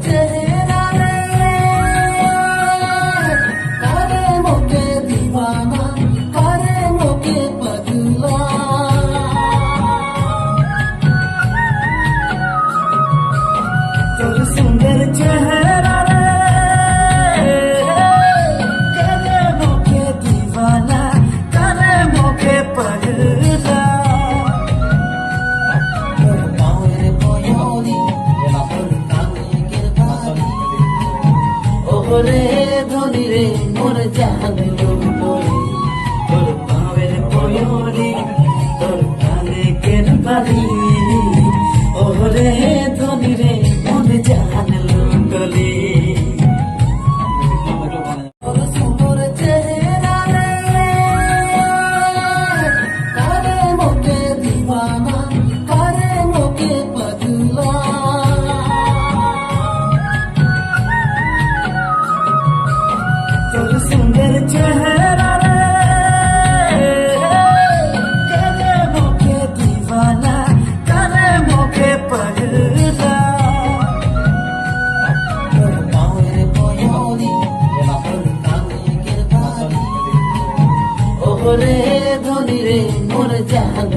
চেহারা রে করে মোকে দিওয়ানা, করে মোকে পাগলা। তোর সুন্দর চেহারা রে করে মোকে দিওয়ানা, করে মোকে পাগলা। তোর পায়ের পয়রি, তোর কানের বাড়ি, ওরে ধনী রে মোর জান লুটোরে। তোর পায়ের পয়রি, তোর কানের বাড়ি, ওরে ধনী রে মোর জান লুটোরে। তোর সুন্দর চেহারা রে করে মোকে দিওয়ানা, করে মোকে পাগলা। তোর সুন্দর চেহারা রে করে মোকে দিওয়ানা, করে মোকে পাগলা। তোর পায়ের পয়রি, তোর কানের বাড়ি, ওরে ধনী রে মোর জান